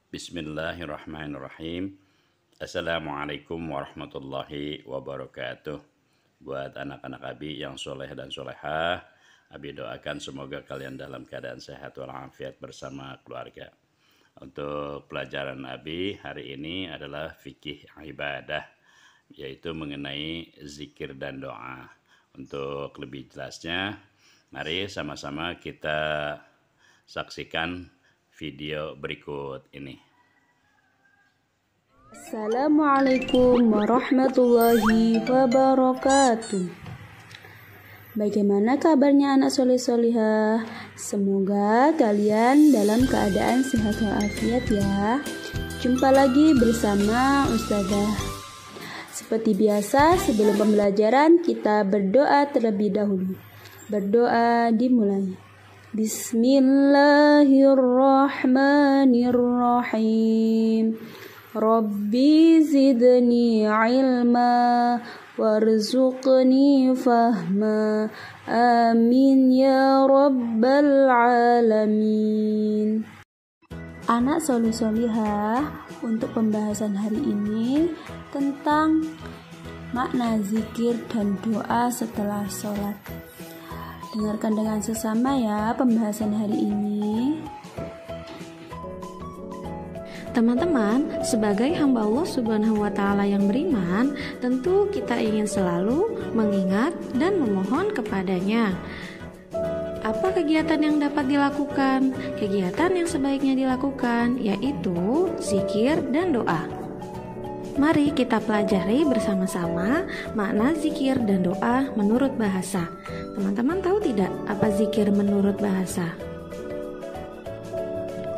Bismillahirrahmanirrahim. Assalamualaikum warahmatullahi wabarakatuh. Buat anak-anak Abi yang soleh dan solehah, Abi doakan semoga kalian dalam keadaan sehat walafiat bersama keluarga. Untuk pelajaran Abi hari ini adalah fikih ibadah, yaitu mengenai zikir dan doa. Untuk lebih jelasnya, mari sama-sama kita saksikan video berikut ini. Assalamualaikum warahmatullahi wabarakatuh. Bagaimana kabarnya anak soleh-solihah? Semoga kalian dalam keadaan sehat walafiat ya. Jumpa lagi bersama Ustazah. Seperti biasa, sebelum pembelajaran kita berdoa terlebih dahulu. Berdoa dimulai. Bismillahirrahmanirrahim. Rabbi zidni ilma warzuqni fahma. Amin ya rabbal alamin. Anak solih-solihah, untuk pembahasan hari ini tentang makna zikir dan doa setelah sholat. Dengarkan dengan sesama ya pembahasan hari ini. Teman-teman, sebagai hamba Allah Subhanahu wa Ta'ala yang beriman, tentu kita ingin selalu mengingat dan memohon kepadanya. Apa kegiatan yang dapat dilakukan? Kegiatan yang sebaiknya dilakukan yaitu zikir dan doa. Mari kita pelajari bersama-sama makna zikir dan doa menurut bahasa. Teman-teman tahu tidak apa zikir menurut bahasa?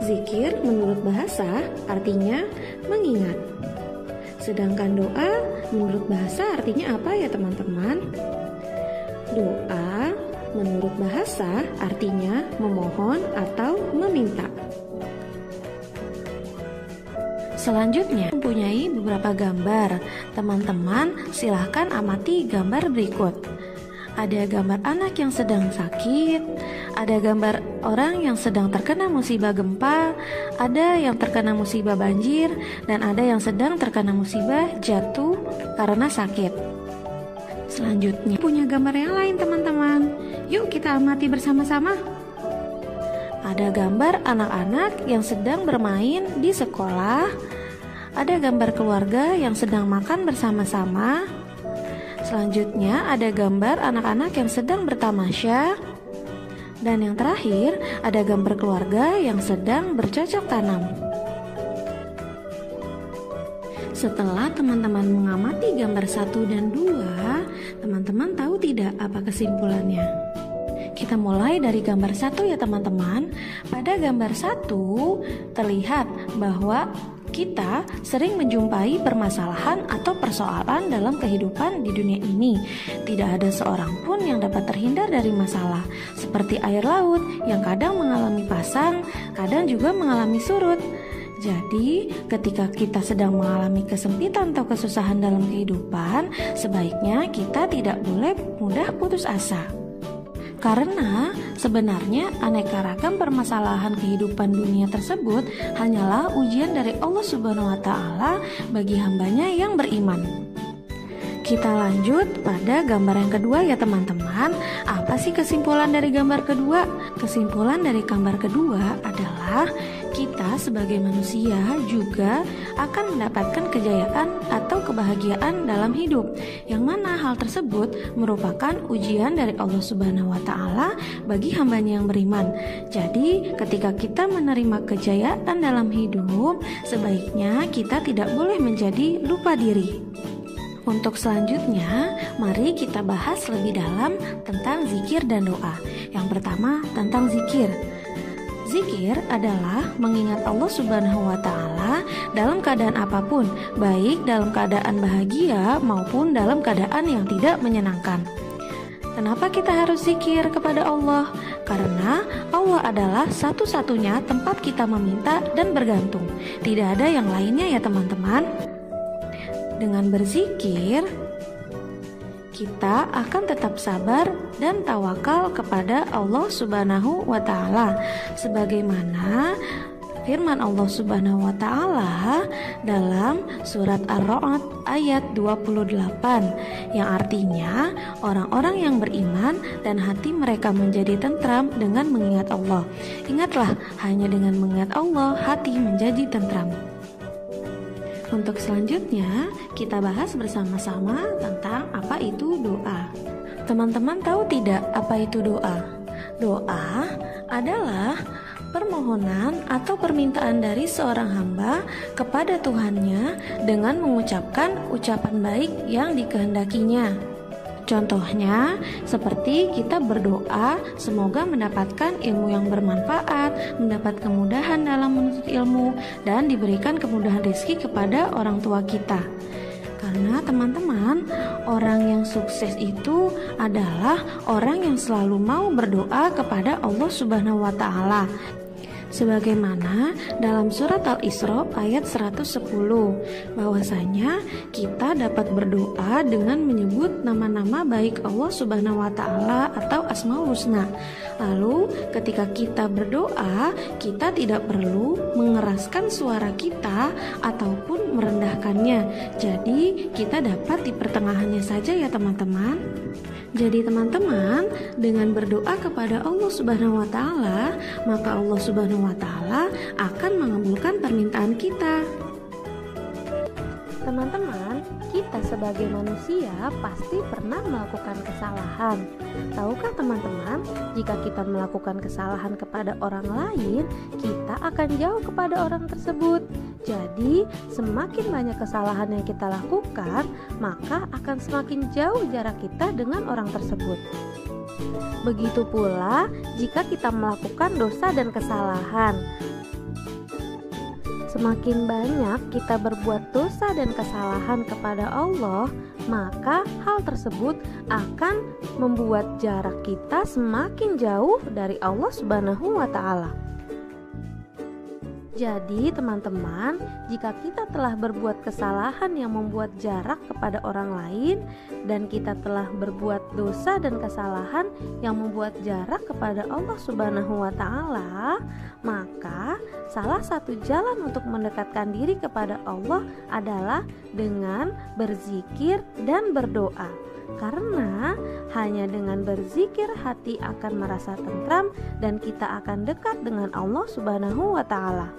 Zikir menurut bahasa artinya mengingat. Sedangkan doa menurut bahasa artinya apa ya teman-teman? Doa menurut bahasa artinya memohon atau meminta. Selanjutnya mempunyai beberapa gambar. Teman-teman silahkan amati gambar berikut. Ada gambar anak yang sedang sakit, ada gambar orang yang sedang terkena musibah gempa, ada yang terkena musibah banjir, dan ada yang sedang terkena musibah jatuh karena sakit. Selanjutnya punya gambar yang lain teman-teman. Yuk kita amati bersama-sama. Ada gambar anak-anak yang sedang bermain di sekolah. Ada gambar keluarga yang sedang makan bersama-sama. Selanjutnya ada gambar anak-anak yang sedang bertamasya. Dan yang terakhir ada gambar keluarga yang sedang bercocok tanam. Setelah teman-teman mengamati gambar 1 dan 2, teman-teman tahu tidak apa kesimpulannya? Kita mulai dari gambar 1 ya teman-teman. Pada gambar 1 terlihat bahwa kita sering menjumpai permasalahan atau persoalan dalam kehidupan di dunia ini. Tidak ada seorang pun yang dapat terhindar dari masalah, seperti air laut yang kadang mengalami pasang, kadang juga mengalami surut. Jadi, ketika kita sedang mengalami kesempitan atau kesusahan dalam kehidupan, sebaiknya kita tidak boleh mudah putus asa. Karena sebenarnya aneka ragam permasalahan kehidupan dunia tersebut hanyalah ujian dari Allah Subhanahu wa Ta'ala bagi hambanya yang beriman. Kita lanjut pada gambar yang kedua ya teman-teman. Apa sih kesimpulan dari gambar kedua? Kesimpulan dari gambar kedua adalah kita sebagai manusia juga akan mendapatkan kejayaan atau kebahagiaan dalam hidup, yang mana hal tersebut merupakan ujian dari Allah Subhanahu wa Ta'ala bagi hambanya yang beriman. Jadi ketika kita menerima kejayaan dalam hidup, sebaiknya kita tidak boleh menjadi lupa diri. Untuk selanjutnya, mari kita bahas lebih dalam tentang zikir dan doa. Yang pertama, tentang zikir. Zikir adalah mengingat Allah Subhanahu wa Ta'ala dalam keadaan apapun, baik dalam keadaan bahagia maupun dalam keadaan yang tidak menyenangkan. Kenapa kita harus zikir kepada Allah? Karena Allah adalah satu-satunya tempat kita meminta dan bergantung. Tidak ada yang lainnya ya teman-teman. Dengan berzikir, kita akan tetap sabar dan tawakal kepada Allah Subhanahu wa Ta'ala, sebagaimana Firman Allah Subhanahu wa taala dalam surat Ar-Ra'd ayat 28 yang artinya orang-orang yang beriman dan hati mereka menjadi tentram dengan mengingat Allah. Ingatlah, hanya dengan mengingat Allah hati menjadi tentram. Untuk selanjutnya kita bahas bersama-sama tentang apa itu doa. Teman-teman tahu tidak apa itu doa? Doa adalah permohonan atau permintaan dari seorang hamba kepada Tuhannya dengan mengucapkan ucapan baik yang dikehendakinya. Contohnya, seperti kita berdoa semoga mendapatkan ilmu yang bermanfaat, mendapat kemudahan dalam menuntut ilmu, dan diberikan kemudahan rezeki kepada orang tua kita. Karena teman-teman, orang yang sukses itu adalah orang yang selalu mau berdoa kepada Allah Subhanahu wa taala. Sebagaimana dalam surat Al-Isra ayat 110, bahwasanya kita dapat berdoa dengan menyebut nama-nama baik Allah Subhanahu wa taala atau Asmaul Husna. Lalu ketika kita berdoa, kita tidak perlu mengeraskan suara kita ataupun merendahkannya. Jadi kita dapat di pertengahannya saja ya teman-teman. Jadi teman-teman, dengan berdoa kepada Allah Subhanahu wa taala, maka Allah Subhanahu wa taala akan mengabulkan permintaan kita. Teman-teman, kita sebagai manusia pasti pernah melakukan kesalahan. Tahukah teman-teman, jika kita melakukan kesalahan kepada orang lain, kita akan jauh kepada orang tersebut. Jadi, semakin banyak kesalahan yang kita lakukan, maka akan semakin jauh jarak kita dengan orang tersebut. Begitu pula jika kita melakukan dosa dan kesalahan. Semakin banyak kita berbuat dosa dan kesalahan kepada Allah, maka hal tersebut akan membuat jarak kita semakin jauh dari Allah Subhanahu wa taala. Jadi teman-teman, jika kita telah berbuat kesalahan yang membuat jarak kepada orang lain, dan kita telah berbuat dosa dan kesalahan yang membuat jarak kepada Allah Subhanahu wa taala, maka salah satu jalan untuk mendekatkan diri kepada Allah adalah dengan berzikir dan berdoa. Karena hanya dengan berzikir hati akan merasa tentram dan kita akan dekat dengan Allah Subhanahu wa taala.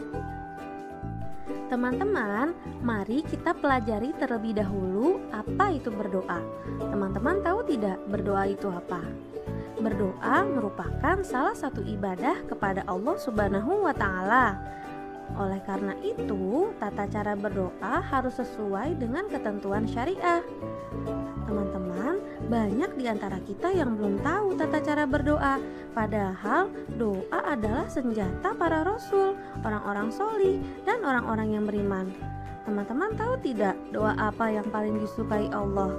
Teman-teman, mari kita pelajari terlebih dahulu apa itu berdoa. Teman-teman tahu tidak berdoa itu apa? Berdoa merupakan salah satu ibadah kepada Allah Subhanahu wa taala. Oleh karena itu, tata cara berdoa harus sesuai dengan ketentuan syariah. Teman-teman, banyak di antara kita yang belum tahu tata cara berdoa. Padahal doa adalah senjata para rasul, orang-orang solih, dan orang-orang yang beriman. Teman-teman tahu tidak doa apa yang paling disukai Allah?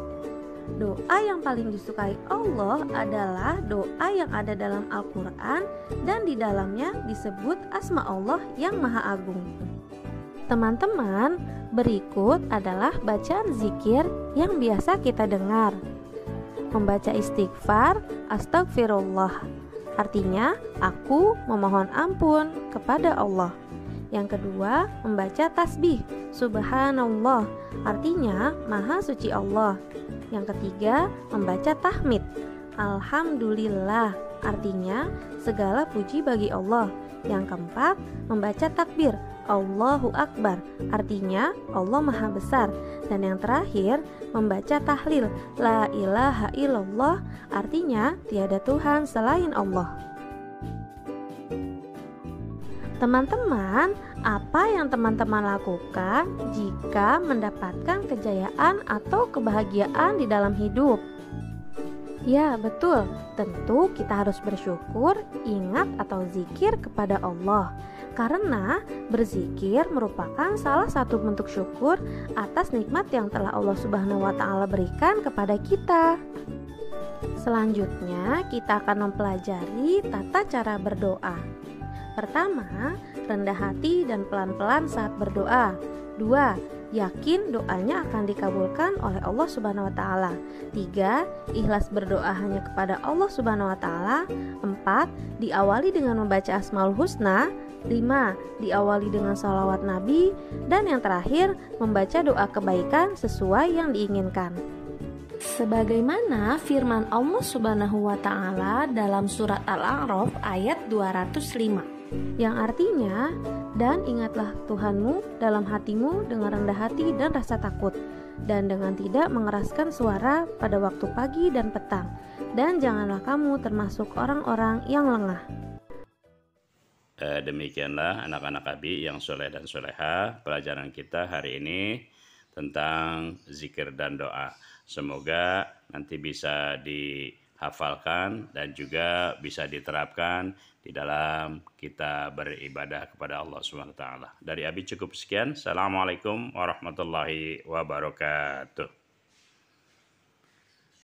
Doa yang paling disukai Allah adalah doa yang ada dalam Al-Quran dan di dalamnya disebut asma Allah yang Maha Agung. Teman-teman, berikut adalah bacaan zikir yang biasa kita dengar. Membaca istighfar, astagfirullah. Artinya, aku memohon ampun kepada Allah. Yang kedua, membaca tasbih, subhanallah. Artinya, maha suci Allah. Yang ketiga, membaca tahmid, alhamdulillah. Artinya, segala puji bagi Allah. Yang keempat, membaca takbir, Allahu Akbar, artinya Allah Maha Besar. Dan yang terakhir, membaca tahlil, La ilaha illallah, artinya tiada Tuhan selain Allah. Teman-teman, apa yang teman-teman lakukan jika mendapatkan kejayaan atau kebahagiaan di dalam hidup? Ya, betul. Tentu kita harus bersyukur, ingat atau zikir kepada Allah. Karena berzikir merupakan salah satu bentuk syukur atas nikmat yang telah Allah Subhanahu wa taala berikan kepada kita. Selanjutnya, kita akan mempelajari tata cara berdoa. Pertama, rendah hati dan pelan-pelan saat berdoa. 2. Yakin doanya akan dikabulkan oleh Allah Subhanahu wa taala. 3. Ikhlas berdoa hanya kepada Allah Subhanahu wa taala. 4. Diawali dengan membaca Asmaul Husna. 5. Diawali dengan sholawat Nabi. Dan yang terakhir, membaca doa kebaikan sesuai yang diinginkan. Sebagaimana firman Allah Subhanahu wa taala dalam surat Al-A'raf ayat 205, yang artinya, dan ingatlah Tuhanmu dalam hatimu dengan rendah hati dan rasa takut, dan dengan tidak mengeraskan suara pada waktu pagi dan petang, dan janganlah kamu termasuk orang-orang yang lengah. Demikianlah anak-anak Abi yang soleh dan soleha, pelajaran kita hari ini tentang zikir dan doa. Semoga nanti bisa dihafalkan dan juga bisa diterapkan di dalam kita beribadah kepada Allah Subhanahu wa taala. Dari Abi cukup sekian. Assalamualaikum warahmatullahi wabarakatuh.